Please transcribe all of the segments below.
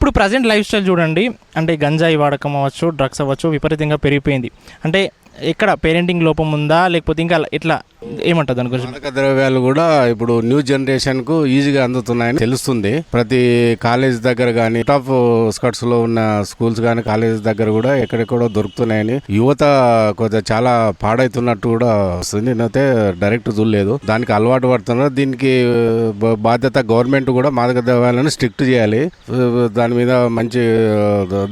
ఇప్పుడు present life style చూడండి, అంటే గంజాయి వాడకం అవ్వచ్చు, డ్రగ్స్ అవ్వచ్చు, విపరీతంగా పెరిగిపోయింది. అంటే ఎక్కడ పేరెంటింగ్ లోపం ఉందా, లేకపోతే ఇంకా ఎట్లా ఏమంటుంది దాని గురించి? మాదక ద్రవ్యాలు కూడా ఇప్పుడు న్యూ జనరేషన్ కు ఈజీగా అందుతున్నాయని తెలుస్తుంది. ప్రతి కాలేజ్ దగ్గర కానీ, టాప్ స్కర్ట్స్ లో ఉన్న స్కూల్స్ కానీ, కాలేజ్ దగ్గర కూడా ఎక్కడెక్కడో దొరుకుతున్నాయని యువత కొంచెం చాలా పాడైతున్నట్టు కూడా వస్తుంది. నేనైతే డైరెక్ట్ చూడలేదు, దానికి అలవాటు పడుతున్నారు. దీనికి బాధ్యత గవర్నమెంట్ కూడా మాదక ద్రవ్యాలను స్ట్రిక్ట్ చేయాలి. దాని మీద మంచి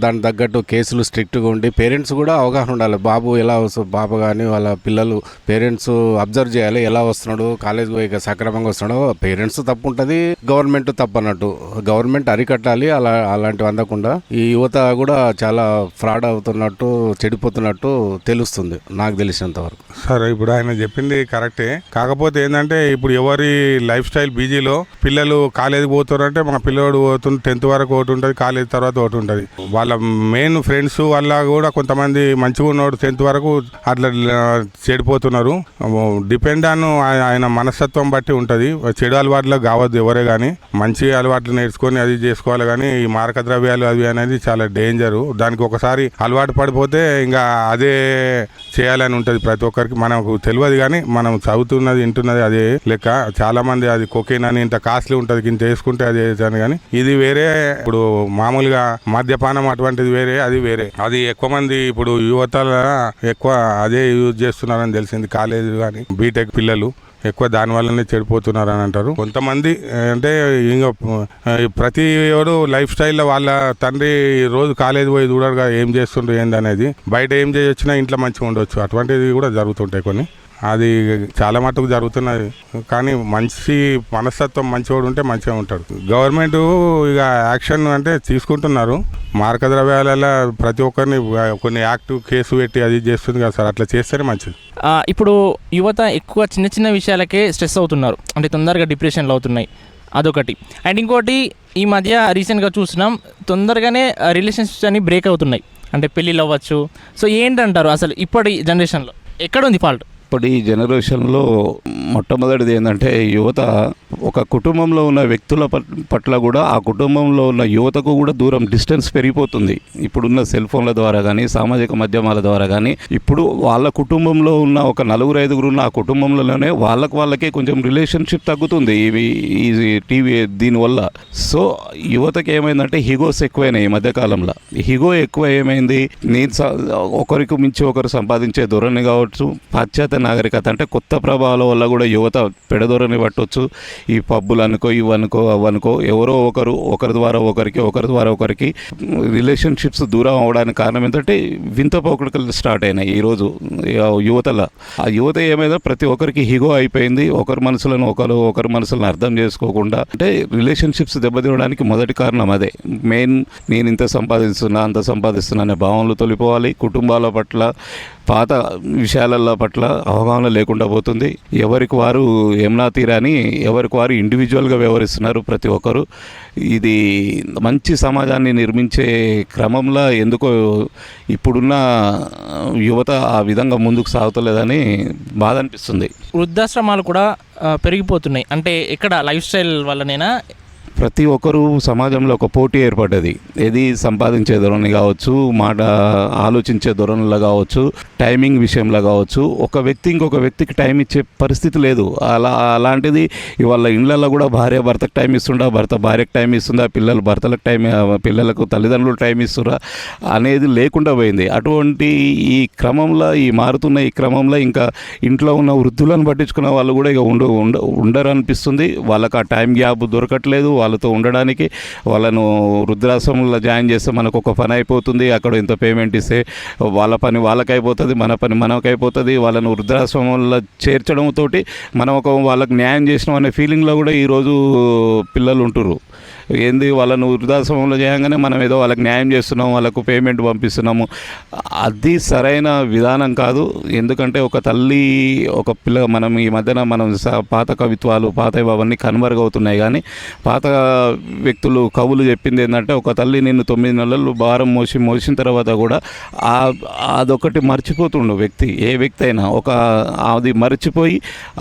దానికి తగ్గట్టు కేసులు స్ట్రిక్ట్ గా ఉండి పేరెంట్స్ కూడా అవగాహన ఉండాలి. బాబు ఎలా బాబు కానీ వాళ్ళ పిల్లలు పేరెంట్స్ అబ్జర్వ్ చేయాలి, ఎలా వస్తున్నాడు, కాలేజ్ పోయి సక్రమంగా వస్తున్నాడు. పేరెంట్స్ తప్పు ఉంటుంది, గవర్నమెంట్ తప్పు అన్నట్టు. గవర్నమెంట్ అరికట్టాలి అలాంటివి అందకుండా. ఈ యువత కూడా చాలా ఫ్రాడ్ అవుతున్నట్టు, చెడిపోతున్నట్టు తెలుస్తుంది నాకు తెలిసినంత వరకు. సరే, ఇప్పుడు ఆయన చెప్పింది కరెక్టే. కాకపోతే ఏంటంటే ఇప్పుడు ఎవరి లైఫ్ స్టైల్ బిజీలో పిల్లలు కాలేజీకి పోతారంటే మా పిల్లవాడు పోతుంది 10th వరకు ఒకటి ఉంటుంది, కాలేజ్ తర్వాత ఒకటి ఉంటుంది. వాళ్ళ మెయిన్ ఫ్రెండ్స్ వల్ల కూడా కొంతమంది మంచిగా ఉన్నవాడు 10th వరకు అట్లా చెడిపోతున్నారు. డిపెండ్ ఆన్ ఆయన మనస్తత్వం బట్టి ఉంటుంది. చెడు అలవాట్లకు కావద్దు ఎవరే కానీ, మంచి అలవాట్లు నేర్చుకొని అది చేసుకోవాలి. కానీ ఈ మారక ద్రవ్యాలు అవి అనేది చాలా డేంజరు. దానికి ఒకసారి అలవాటు పడిపోతే ఇంకా అదే చేయాలని ఉంటుంది ప్రతి ఒక్కరికి. మనకు తెలియదు కానీ మనం చదువుతున్నది వింటున్నది అదే లెక్క. చాలా మంది అది కొకేన్ అని ఇంత కాస్ట్లీ ఉంటుంది, ఇంత వేసుకుంటే అది వేసాను. కానీ ఇది వేరే. ఇప్పుడు మామూలుగా మద్యపానం అటువంటిది వేరే, అది వేరే. అది ఎక్కువ మంది ఇప్పుడు యువతల ఎక్కువ అదే యూజ్ చేస్తున్నారని తెలిసింది. కాలేజ్ కానీ బీటెక్ పిల్లలు ఎక్కువ దాని వల్లనే చెడిపోతున్నారు అని అంటారు కొంతమంది. అంటే ఇంకా ప్రతి ఎవరు లైఫ్ స్టైల్లో వాళ్ళ తండ్రి రోజు కాలేజ్ పోయి చూడరుగా ఏం చేస్తుండ్రు ఏందనేది. బయట ఏం చేయొచ్చినా ఇంట్లో మంచిగా ఉండొచ్చు, అటువంటివి కూడా జరుగుతుంటాయి కొన్ని. అది చాలా మటుకు జరుగుతున్నది. కానీ మంచి మనస్తత్వం మంచివాడు ఉంటే మంచిగా ఉంటాడు. గవర్నమెంట్ ఇక యాక్షన్ అంటే తీసుకుంటున్నారు. మారక ద్రవ్యాల ప్రతి ఒక్కరిని కొన్ని యాక్టివ్ కేసు పెట్టి అది చేస్తుంది కదా సార్, అట్లా చేస్తేనే మంచిది. ఇప్పుడు యువత ఎక్కువ చిన్న చిన్న విషయాలకే స్ట్రెస్ అవుతున్నారు, అంటే తొందరగా డిప్రెషన్లో అవుతున్నాయి, అదొకటి. అండ్ ఇంకోటి, ఈ మధ్య రీసెంట్గా చూసినాం, తొందరగానే రిలేషన్షిప్స్ అన్ని బ్రేక్ అవుతున్నాయి, అంటే పెళ్ళిళ్ళు అవ్వచ్చు. సో ఏంటంటారు అసలు ఇప్పటి జనరేషన్లో ఎక్కడ ఉంది ఫాల్ట్? ఇప్పుడు ఈ జనరేషన్లో మొట్టమొదటిది ఏంటంటే యువత ఒక కుటుంబంలో ఉన్న వ్యక్తుల పట్ల కూడా ఆ కుటుంబంలో ఉన్న యువతకు కూడా దూరం, డిస్టెన్స్ పెరిగిపోతుంది. ఇప్పుడున్న సెల్ ఫోన్ల ద్వారా కానీ, సామాజిక మాధ్యమాల ద్వారా కానీ, ఇప్పుడు వాళ్ళ కుటుంబంలో ఉన్న ఒక 4-5 ఉన్న ఆ కుటుంబంలోనే వాళ్ళకే కొంచెం రిలేషన్షిప్ తగ్గుతుంది ఈ టీవీ దీనివల్ల. సో యువతకి ఏమైందంటే హిగోస్ ఎక్కువైనాయి ఈ మధ్యకాలంలో. హిగో ఎక్కువ ఏమైంది, నేను ఒకరికి మించి ఒకరు సంపాదించే ధోరణి కావచ్చు, పాశ్చాత్య నాగరికత అంటే కొత్త ప్రభావాల వల్ల కూడా యువత పెడదొరని పట్టవచ్చు. ఈ పబ్బులు అనుకో, ఇవనుకో, అవనుకో, ఎవరో ఒకరి ద్వారా ఒకరికి రిలేషన్షిప్స్ దూరం అవడానికి కారణం ఏంటంటే వింత పోకడలు స్టార్ట్ అయినాయి ఈరోజు యువతల. ఆ యువత ఏమైనా ప్రతి ఒక్కరికి హిగో అయిపోయింది. ఒకరి మనసులను అర్థం చేసుకోకుండా, అంటే రిలేషన్షిప్స్ దెబ్బతినడానికి మొదటి కారణం అదే మెయిన్. నేను ఇంత సంపాదిస్తున్నా, అంత సంపాదిస్తున్నా అనే భావనలు తొలిపోవాలి. కుటుంబాల పట్ల, పాత విషయాల పట్ల అవగాహన లేకుండా పోతుంది. ఎవరికి వారు యమునా తీరాని ఎవరికి వారు ఇండివిజువల్గా వ్యవహరిస్తున్నారు ప్రతి ఒక్కరు. ఇది మంచి సమాజాన్ని నిర్మించే క్రమంలో ఎందుకో ఇప్పుడున్న యువత ఆ విధంగా ముందుకు సాగుతలేదని బాధ అనిపిస్తుంది. వృద్ధాశ్రమాలు కూడా పెరిగిపోతున్నాయి, అంటే ఎక్కడ లైఫ్ స్టైల్ వల్లనేనా? ప్రతి ఒక్కరూ సమాజంలో ఒక పోటీ ఏర్పడ్డది. ఏది సంపాదించే ధోరణి కావచ్చు, ఆలోచించే ధోరణిలో కావచ్చు, టైమింగ్ విషయంలో కావచ్చు. ఒక వ్యక్తి ఇంకొక వ్యక్తికి టైం ఇచ్చే పరిస్థితి లేదు. అలాంటిది ఇవాళ ఇళ్ళల్లో కూడా భార్య భర్తకు టైం ఇస్తుందా, భర్త భార్యకు టైం ఇస్తుందా, పిల్లలకు తల్లిదండ్రులు టైం ఇస్తురా అనేది లేకుండా పోయింది. అటువంటి ఈ క్రమంలో, మారుతున్న ఈ క్రమంలో ఇంకా ఇంట్లో ఉన్న వృద్ధులను పట్టించుకున్న వాళ్ళు కూడా ఇక ఉండరు అనిపిస్తుంది. వాళ్ళకి ఆ టైం గ్యాప్ దొరకట్లేదు. వాళ్ళతో ఉండడానికి, వాళ్ళను వృద్ధాశ్రమంలో జాయిన్ చేస్తే మనకు ఒక పని అయిపోతుంది, అక్కడ ఇంత పేమెంట్ ఇస్తే వాళ్ళ పని వాళ్ళకైపోతుంది, మన పని మనకైపోతుంది. వాళ్ళను వృద్ధాశ్రమంలో చేర్చడంతో మనం వాళ్ళకి న్యాయం చేసినాం అనే ఫీలింగ్లో కూడా ఈరోజు పిల్లలు ఉంటున్నారు. ఏంది, వాళ్ళను వృద్ధాశ్రమంలో చేయగానే మనం ఏదో వాళ్ళకి న్యాయం చేస్తున్నాం, వాళ్ళకు పేమెంట్ పంపిస్తున్నాము. అది సరైన విధానం కాదు. ఎందుకంటే ఒక తల్లి, ఒక పిల్ల, మనం ఈ మధ్యన పాత కవిత్వాలు, పాత అవన్నీ కనుమరుగవుతున్నాయి. కానీ పాత వ్యక్తులు, కవులు చెప్పింది ఏంటంటే, ఒక తల్లి నిన్ను 9 నెలలు భారం మోసిన తర్వాత కూడా అదొకటి మర్చిపోతుండు వ్యక్తి. ఏ వ్యక్తి అయినా అది మర్చిపోయి,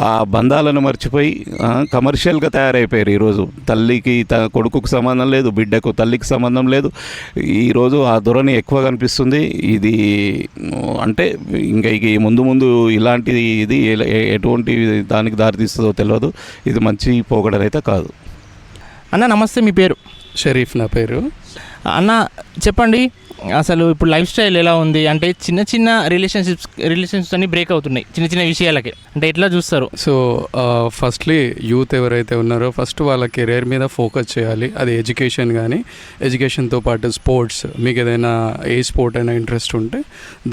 ఆ బంధాలను మర్చిపోయి కమర్షియల్గా తయారైపోయారు ఈరోజు. తల్లికి కొడుకు కొడుకుకు సంబంధం లేదు, బిడ్డకు తల్లికి సంబంధం లేదు. ఈరోజు ఆ ధోరణి ఎక్కువ కనిపిస్తుంది. ఇది అంటే ఇంకా ముందు ముందు ఇలాంటిది ఇది ఎటువంటి దానికి దారితీస్తుందో తెలియదు. ఇది మంచి పోకడనైతే కాదు. అన్న నమస్తే, మీ పేరు? షరీఫ్ నా పేరు. అన్న చెప్పండి, అసలు ఇప్పుడు లైఫ్ స్టైల్ ఎలా ఉంది? అంటే చిన్న చిన్న రిలేషన్షిప్స్ అన్ని బ్రేక్ అవుతున్నాయి చిన్న చిన్న విషయాలకి, అంటే ఎట్లా చూస్తారు? సో ఫస్ట్లీ యూత్ ఎవరైతే ఉన్నారో ఫస్ట్ వాళ్ళ కెరీర్ మీద ఫోకస్ చేయాలి. అది ఎడ్యుకేషన్ కానీ, ఎడ్యుకేషన్తో పాటు స్పోర్ట్స్, మీకు ఏదైనా ఏ స్పోర్ట్ అయినా ఇంట్రెస్ట్ ఉంటే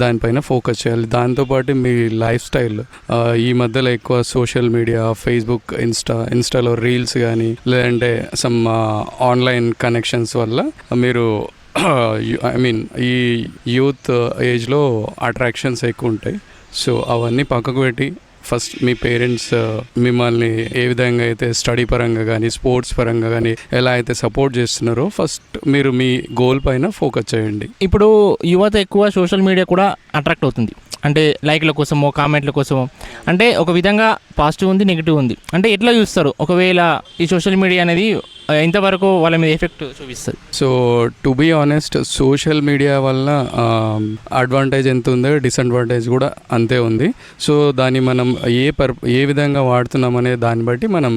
దానిపైన ఫోకస్ చేయాలి. దాంతోపాటు మీ లైఫ్ స్టైల్, ఈ మధ్యలో ఎక్కువ సోషల్ మీడియా, ఫేస్బుక్, ఇన్స్టాలో రీల్స్ కానీ లేదంటే సమ్ ఆన్లైన్ కనెక్షన్స్ వల్ల మీరు ఈ యూత్ ఏజ్లో అట్రాక్షన్స్ ఎక్కువ ఉంటాయి. సో అవన్నీ పక్కకు పెట్టి ఫస్ట్ మీ పేరెంట్స్ మిమ్మల్ని ఏ విధంగా అయితే స్టడీ పరంగా కానీ స్పోర్ట్స్ పరంగా కానీ ఎలా అయితే సపోర్ట్ చేస్తున్నారో ఫస్ట్ మీరు మీ గోల్ పైన ఫోకస్ చేయండి. ఇప్పుడు యువత ఎక్కువ సోషల్ మీడియా కూడా అట్రాక్ట్ అవుతుంది, అంటే లైక్ల కోసమో కామెంట్ల కోసమో. అంటే ఒక విధంగా పాజిటివ్ ఉంది, నెగిటివ్ ఉంది. అంటే ఎట్లా చూస్తారు ఒకవేళ ఈ సోషల్ మీడియా అనేది ఎంతవరకు వాళ్ళ మీద ఎఫెక్ట్ చూపిస్తుంది? So to be honest, social media వల్ల అడ్వాంటేజ్ ఎంత ఉందో డిసడ్వాంటేజ్ కూడా అంతే ఉంది. సో దాన్ని మనం ఏ విధంగా వాడుతున్నాం అనే దాన్ని బట్టి మనం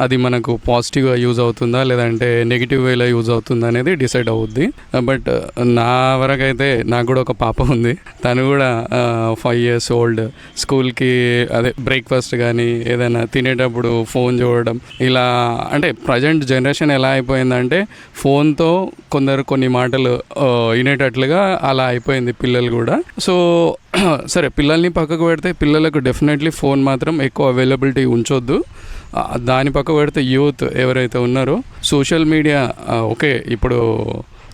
అది మనకు పాజిటివ్గా యూజ్ అవుతుందా లేదంటే నెగిటివ్ వేలో యూజ్ అవుతుందా అనేది డిసైడ్ అవుద్ది. బట్ నా వరకైతే నాకు కూడా ఒక పాప ఉంది. తను కూడా 5 years old. స్కూల్కి అదే బ్రేక్ఫాస్ట్ కానీ ఏదైనా తినేటప్పుడు ఫోన్ చూడడం, ఇలా అంటే ప్రజెంట్ జనరేషన్ ఎలా అయిపోయిందంటే ఫోన్తో కొన్ని మాటలు వినేటట్లుగా అలా అయిపోయింది పిల్లలు కూడా. సో సరే, పిల్లల్ని పక్కకు పెడితే పిల్లలకు డెఫినెట్లీ ఫోన్ మాత్రం ఎక్కువ అవైలబిలిటీ ఉంచొద్దు. దాని పక్క పెడితే యూత్ ఎవరైతే ఉన్నారో సోషల్ మీడియా ఓకే, ఇప్పుడు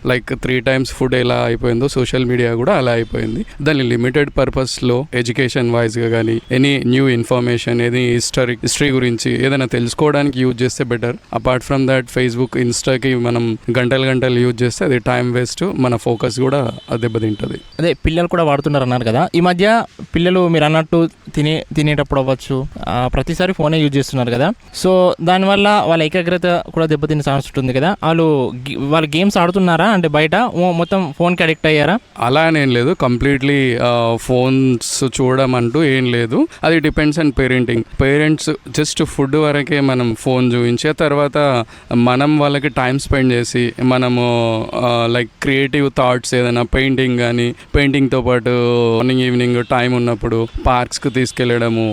లైక్ 3 times ఫుడ్ ఎలా అయిపోయిందో సోషల్ మీడియా కూడా అలా అయిపోయింది. దాన్ని లిమిటెడ్ పర్పస్లో ఎడ్యుకేషన్ వైజ్గా కానీ any new information, any history గురించి ఏదైనా తెలుసుకోవడానికి యూజ్ చేస్తే better. Apart from that Facebook, ఇన్స్టాకి మనం గంటలు యూజ్ చేస్తే అది టైం వేస్ట్, మన ఫోకస్ కూడా దెబ్బతింటుంది. అదే పిల్లలు కూడా వాడుతున్నారు అన్నారు కదా, ఈ మధ్య పిల్లలు మీరు అన్నట్టు తినేటప్పుడు అవ్వచ్చు ప్రతిసారి ఫోనే యూజ్ చేస్తున్నారు కదా. సో దానివల్ల వాళ్ళ ఏకాగ్రత కూడా దెబ్బతినే ఛాన్స్ ఉంటుంది కదా. వాళ్ళు గేమ్స్ ఆడుతున్నారా, అంటే బయట మొత్తం ఫోన్కి అడిక్ట్ అయ్యారా? అలా అనేం లేదు, కంప్లీట్లీ ఫోన్స్ చూడడం అంటూ ఏం లేదు. అది depends on parenting. Parents just food వరకే మనం ఫోన్ చూపించే తర్వాత మనం వాళ్ళకి టైం స్పెండ్ చేసి మనము లైక్ క్రియేటివ్ థాట్స్ ఏదైనా పెయింటింగ్ కానీ, పెయింటింగ్తో పాటు మార్నింగ్ ఈవినింగ్ టైం ఉన్నప్పుడు పార్క్స్కి తీసుకెళ్ళడము,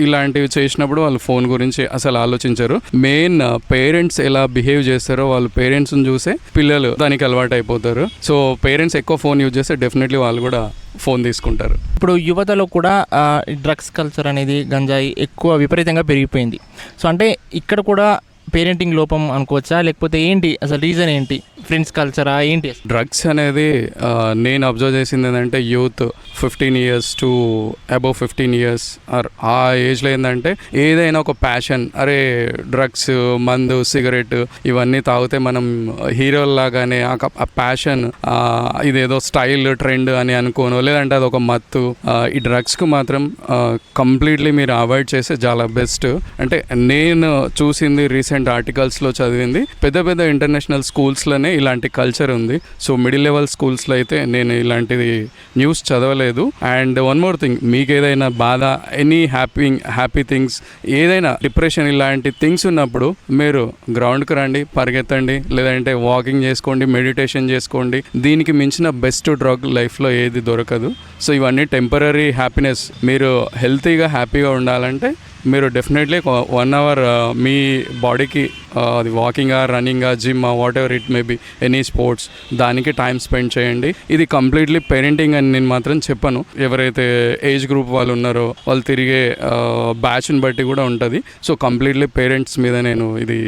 ఇలాంటివి చేసినప్పుడు వాళ్ళు ఫోన్ గురించి అసలు ఆలోచించరు. మెయిన్ పేరెంట్స్ ఎలా బిహేవ్ చేస్తారో వాళ్ళు పేరెంట్స్ని చూసే పిల్లలు దానికి అలవాటు అయిపోతారు. సో పేరెంట్స్ ఎక్కువ ఫోన్ యూజ్ చేస్తే డెఫినెట్లీ వాళ్ళు కూడా ఫోన్ తీసుకుంటారు. ఇప్పుడు యువతలో కూడా డ్రగ్స్ కల్చర్ అనేది, గంజాయి ఎక్కువ విపరీతంగా పెరిగిపోయింది. సో అంటే ఇక్కడ కూడా పేరెంటింగ్ లోపం అనుకోవచ్చా, లేకపోతే ఏంటి అసలు రీజన్ ఏంటి? ఫ్రెండ్స్ కల్చరా ఏంటి? డ్రగ్స్ అనేది నేను అబ్జర్వ్ చేసింది ఏంటంటే youth 15 years to above 15 years ఆ ఏజ్లో ఏంటంటే ఏదైనా ఒక ప్యాషన్, అరే డ్రగ్స్, మందు, సిగరెట్ ఇవన్నీ తాగితే మనం హీరోలాగానే ఆ ప్యాషన్ ఇదేదో స్టైల్ ట్రెండ్ అని అనుకోను, లేదంటే అదొక మత్తు. ఈ డ్రగ్స్కు మాత్రం కంప్లీట్లీ మీరు అవాయిడ్ చేస్తే చాలా బెస్ట్. అంటే నేను చూసింది రీసెంట్ ఆర్టికల్స్లో చదివింది, పెద్ద ఇంటర్నేషనల్ స్కూల్స్లోనే ఇలాంటి కల్చర్ ఉంది. సో మిడిల్ లెవెల్ స్కూల్స్లో అయితే నేను ఇలాంటిది న్యూస్ చదవలేదు. అండ్ వన్ మోర్ థింగ్, మీకు ఏదైనా బాధ, ఎనీ హ్యాపీ థింగ్స్, ఏదైనా డిప్రెషన్ ఇలాంటి థింగ్స్ ఉన్నప్పుడు మీరు గ్రౌండ్కి రండి, పరిగెత్తండి, లేదంటే వాకింగ్ చేసుకోండి, మెడిటేషన్ చేసుకోండి. దీనికి మించిన బెస్ట్ డ్రగ్ లైఫ్లో ఏది దొరకదు. సో ఇవన్నీ టెంపరీ హ్యాపీనెస్. మీరు హెల్తీగా హ్యాపీగా ఉండాలంటే మీరు డెఫినెట్లీ 1 hour మీ బాడీకి అది వాకింగా, రన్నింగా, gym, whatever it may be, any sports, దానికి టైం స్పెండ్ చేయండి. ఇది కంప్లీట్లీ పేరెంటింగ్ అని నేను మాత్రం చెప్పను. ఎవరైతే ఏజ్ గ్రూప్ వాళ్ళు ఉన్నారో వాళ్ళు తిరిగే బ్యాచ్ని బట్టి కూడా ఉంటుంది. సో కంప్లీట్లీ పేరెంట్స్ మీద నేను ఇది